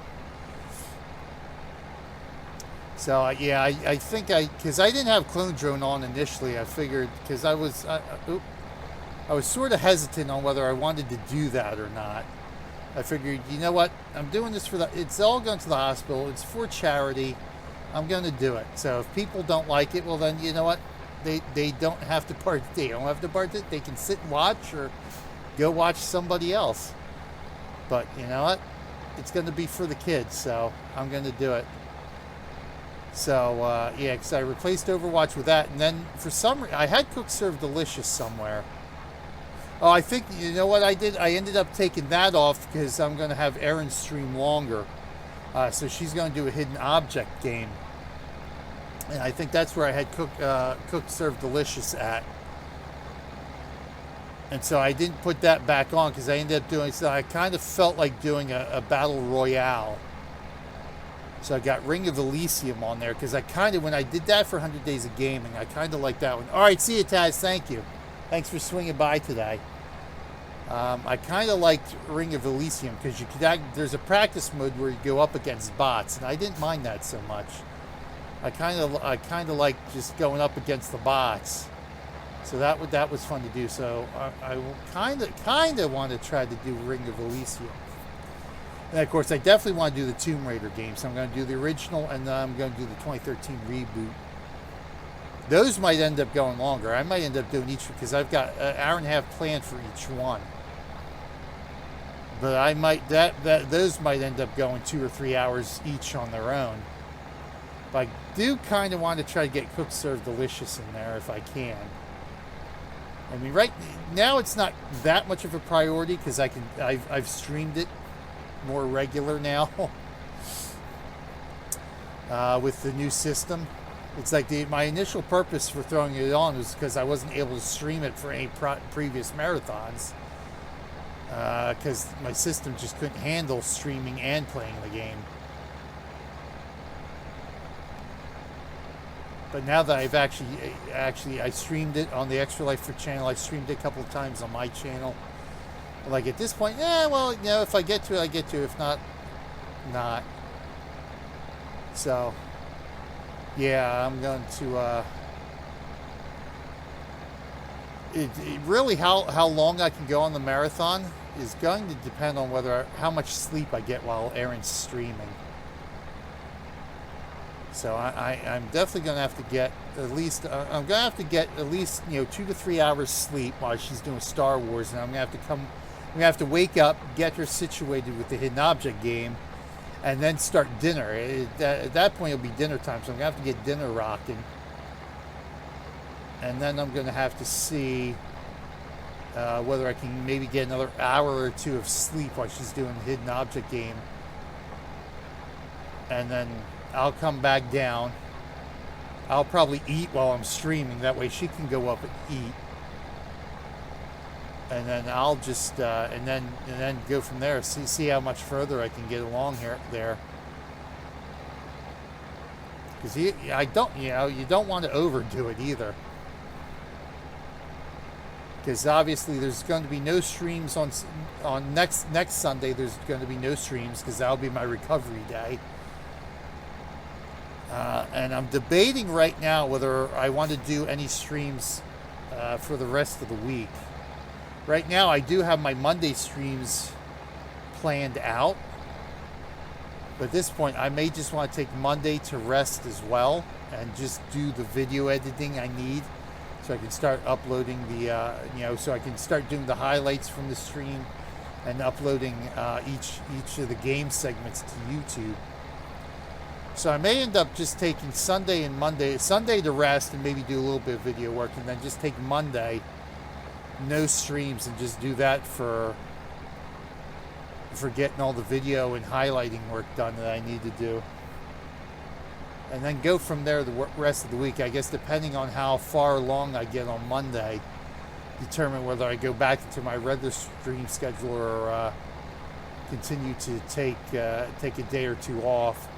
So yeah, I think because I didn't have Clone Drone on initially. I figured, because I was sort of hesitant on whether I wanted to do that or not. I figured, you know what, I'm doing this it's all going to the hospital, it's for charity, I'm going to do it. So if people don't like it, well then, you know what, they don't have to partake. They don't have to partake. They can sit and watch or go watch somebody else. But you know what, it's going to be for the kids, so I'm going to do it. So yeah, because I replaced Overwatch with that, and then for some reason, I had Cook Serve Delicious somewhere. Oh, I think, you know what I did? I ended up taking that off because I'm going to have Erin stream longer. So she's going to do a hidden object game. And I think that's where I had Cook Serve Delicious at. And so I didn't put that back on because I ended up doing, so I kind of felt like doing a Battle Royale. So I got Ring of Elysium on there because I kind of, when I did that for 100 Days of Gaming, I kind of like that one. All right, see you, Taz. Thank you. Thanks for swinging by today. I kind of liked Ring of Elysium because there's a practice mode where you go up against bots, and I didn't mind that so much. I kind of like just going up against the bots, so that was fun to do. So I kind of want to try to do Ring of Elysium, and of course I definitely want to do the Tomb Raider game. So I'm going to do the original, and then I'm going to do the 2013 reboot. Those might end up going longer. I might end up doing each, because I've got an hour and a half planned for each one. But I might those might end up going 2 or 3 hours each on their own. But I do kind of want to try to get Cook Serve Delicious in there if I can. I mean, right now it's not that much of a priority because I've streamed it more regular now with the new system. It's like my initial purpose for throwing it on was because I wasn't able to stream it for any previous marathons. Because my system just couldn't handle streaming and playing the game. But now that I've actually I streamed it on the Extra Life for channel. I streamed it a couple of times on my channel. Like at this point, well, you know, if I get to it, I get to it. If not, not. So, yeah, I'm going to. It really how long I can go on the marathon is going to depend on how much sleep I get while Erin's streaming. So I'm definitely going to have to get at least 2 to 3 hours sleep while she's doing Star Wars, and I'm going to have to wake up, get her situated with the hidden object game, and then start dinner. At that point it'll be dinner time, so I'm going to have to get dinner rocking. And then I'm going to have to see whether I can maybe get another hour or 2 of sleep while she's doing the hidden object game. And then I'll come back down. I'll probably eat while I'm streaming. That way she can go up and eat. And then I'll just and then go from there. See how much further I can get along there. Because you don't want to overdo it either. Because obviously there's going to be no streams on next Sunday. There's going to be no streams because that'll be my recovery day. And I'm debating right now whether I want to do any streams for the rest of the week. Right now I do have my Monday streams planned out. But at this point, I may just want to take Monday to rest as well and just do the video editing I need so I can start uploading the, so I can start doing the highlights from the stream and uploading each of the game segments to YouTube. So I may end up just taking Sunday and Monday, Sunday to rest and maybe do a little bit of video work, and then just take Monday, no streams, and just do that for getting all the video and highlighting work done that I need to do. And then go from there the rest of the week, I guess, depending on how far along I get on Monday, determine whether I go back into my regular stream schedule or continue to take a day or two off.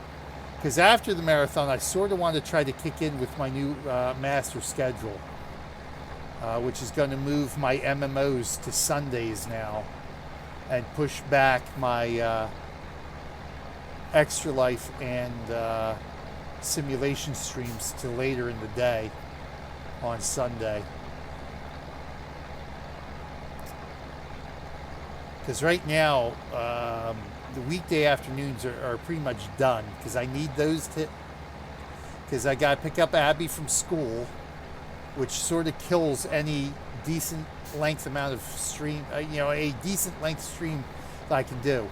Because after the marathon, I sort of want to try to kick in with my new master schedule, which is going to move my MMOs to Sundays now and push back my Extra Life and simulation streams to later in the day on Sunday. Because right now, the weekday afternoons are pretty much done, because I need those because I got to pick up Abby from school, which sort of kills any decent length amount of stream, a decent length stream that I can do,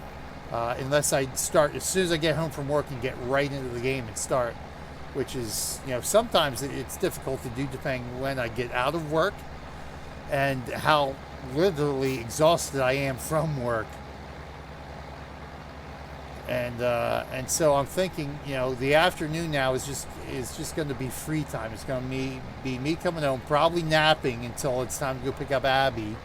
unless I start as soon as I get home from work and get right into the game and start, which is, sometimes it's difficult to do depending when I get out of work and how literally exhausted I am from work. And so I'm thinking, the afternoon now is just going to be free time. It's going to be me coming home, probably napping until it's time to go pick up Abby,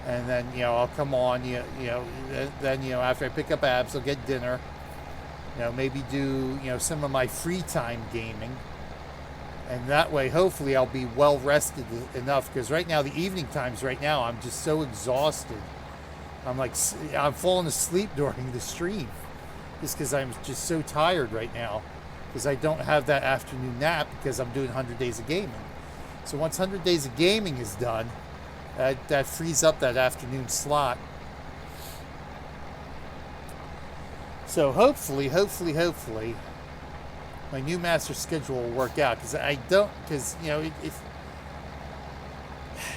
and then I'll come on. Then after I pick up Abs, I'll get dinner. Maybe do some of my free time gaming, and that way hopefully I'll be well rested enough. Because right now the evening times, I'm just so exhausted. I'm falling asleep during the stream just because I'm just so tired right now, because I don't have that afternoon nap because I'm doing 100 Days of Gaming. So once 100 Days of Gaming is done, that frees up that afternoon slot. So hopefully, my new master schedule will work out, because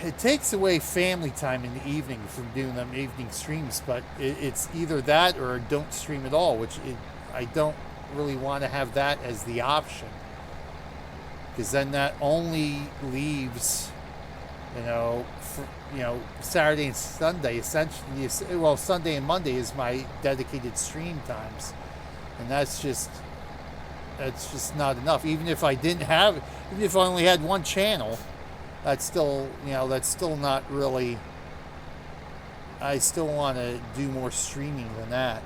it takes away family time in the evening from doing them evening streams, but it's either that or don't stream at all, which I don't really want to have that as the option, because then that only leaves, Saturday and Sunday essentially. Well, Sunday and Monday is my dedicated stream times, and that's just not enough. Even if I only had one channel, that's still not really. I still want to do more streaming than that.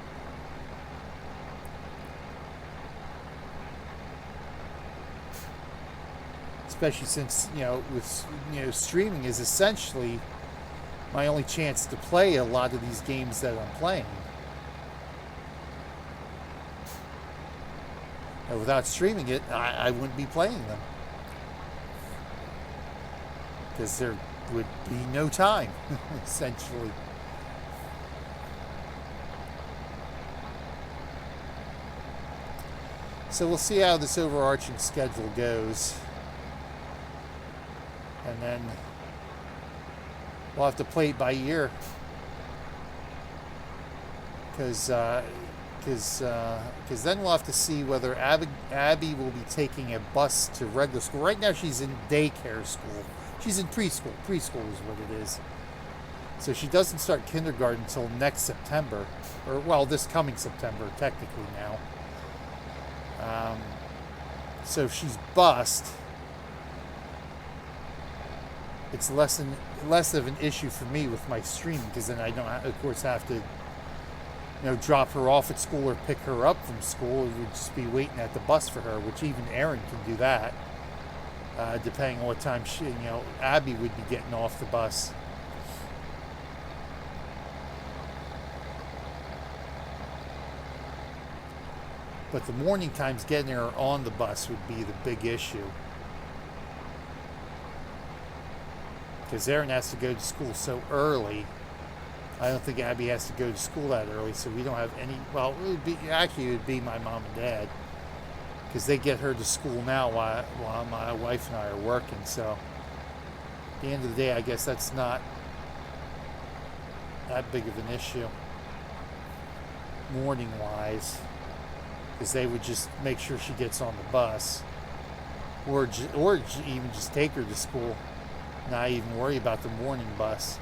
Especially since, streaming is essentially my only chance to play a lot of these games that I'm playing. And without streaming it, I wouldn't be playing them, because there would be no time, essentially. So we'll see how this overarching schedule goes. And then we'll have to play it by ear. Because then we'll have to see whether Abby will be taking a bus to regular school. Right now she's in daycare school. She's in preschool. Preschool is what it is. So she doesn't start kindergarten until next September. Or, well, this coming September, technically now. So if she's bused, it's less of an issue for me with my streaming, because then I don't, of course, have to drop her off at school or pick her up from school. It would just be waiting at the bus for her, which even Erin can do that, depending on what time Abby would be getting off the bus. But the morning times, getting her on the bus would be the big issue, because Erin has to go to school so early I don't think Abby has to go to school that early, so we don't have any. Well, it would be my mom and dad, because they get her to school now while my wife and I are working. So at the end of the day, I guess that's not that big of an issue morning wise, because they would just make sure she gets on the bus, or even just take her to school, not even worry about the morning bus.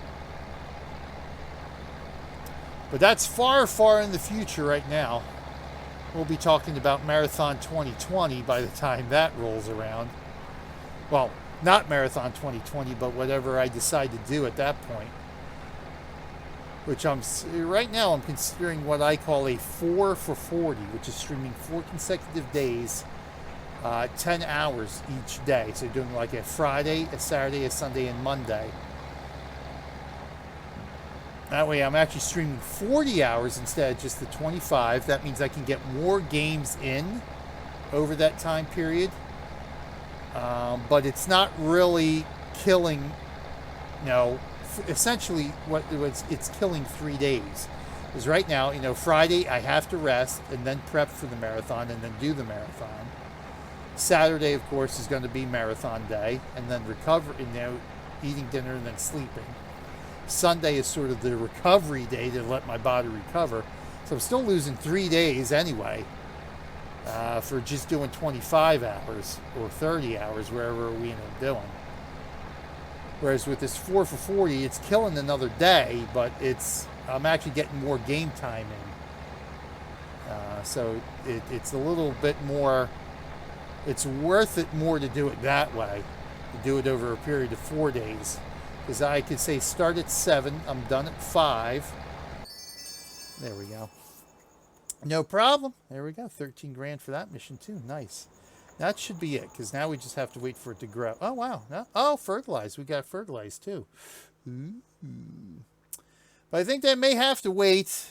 But that's far, far in the future right now. We'll be talking about Marathon 2020 by the time that rolls around. Well, not Marathon 2020, but whatever I decide to do at that point. Which right now I'm considering what I call a 4 for 40, which is streaming 4 consecutive days, 10 hours each day. So doing like a Friday, a Saturday, a Sunday, and Monday. That way I'm actually streaming 40 hours instead of just the 25. That means I can get more games in over that time period. But it's not really killing, essentially it's killing 3 days. Because right now, Friday I have to rest and then prep for the marathon and then do the marathon. Saturday, of course, is going to be marathon day and then recover, eating dinner and then sleeping. Sunday is sort of the recovery day to let my body recover. So I'm still losing 3 days anyway for just doing 25 hours or 30 hours, wherever we end up doing. Whereas with this 4 for 40, it's killing another day, but I'm actually getting more game time in. So it's a little bit more, it's worth it more to do it that way, to do it over a period of 4 days. Because I could say start at 7, I'm done at 5. There we go. No problem. There we go. 13 grand for that mission too. Nice. That should be it, because now we just have to wait for it to grow. Oh, wow. Oh, fertilized. We got fertilized too. But I think that may have to wait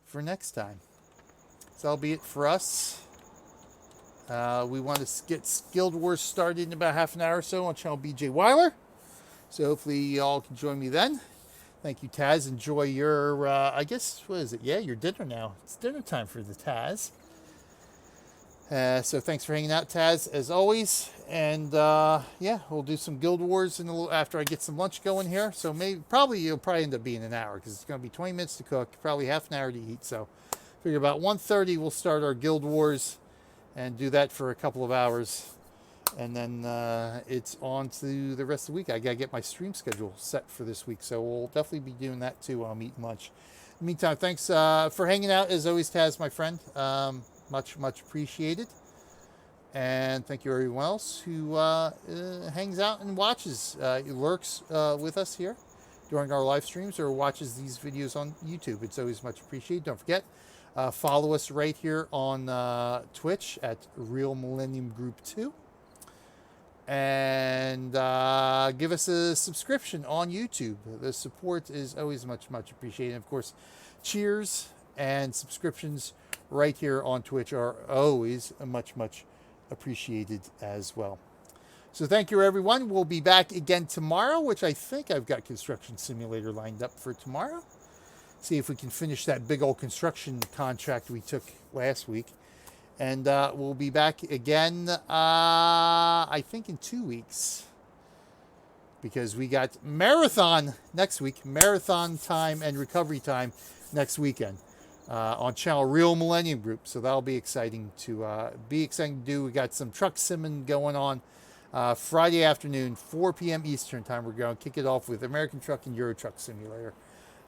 for next time. So that'll be it for us. We want to get Guild Wars started in about half an hour or so on channel BJ Weiler. So hopefully you all can join me then. Thank you, Taz. Enjoy your, I guess, what is it? Yeah, your dinner now. It's dinner time for the Taz. So thanks for hanging out, Taz, as always. And yeah, we'll do some Guild Wars in a little after I get some lunch going here. So it'll probably end up being an hour, because it's going to be 20 minutes to cook, probably half an hour to eat. So figure about 1:30 we'll start our Guild Wars and do that for a couple of hours. And then it's on to the rest of the week. I got to get my stream schedule set for this week. So we'll definitely be doing that too while I'm eating lunch. In the meantime, thanks for hanging out. As always, Taz, my friend. Much, much appreciated. And thank you everyone else who hangs out and watches, lurks with us here during our live streams or watches these videos on YouTube. It's always much appreciated. Don't forget, follow us right here on Twitch at Real Millennium Group 2. And give us a subscription on YouTube. The support is always much, much appreciated. And of course, cheers and subscriptions right here on Twitch are always much, much appreciated as well. So thank you, everyone. We'll be back again tomorrow, which I think I've got Construction Simulator lined up for tomorrow. See if we can finish that big old construction contract we took last week. And we'll be back again, I think, in 2 weeks. Because we got marathon next week. Marathon time and recovery time next weekend. On channel Real Millennium Group. So that'll be exciting to do. We got some truck simming going on Friday afternoon, 4 p.m. Eastern time. We're going to kick it off with American Truck and Euro Truck Simulator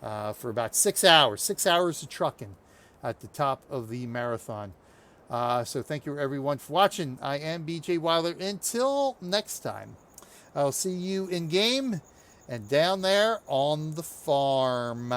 for about 6 hours. 6 hours of trucking at the top of the marathon. So thank you everyone for watching. I am BJ Weiler. Until next time, I'll see you in game and down there on the farm.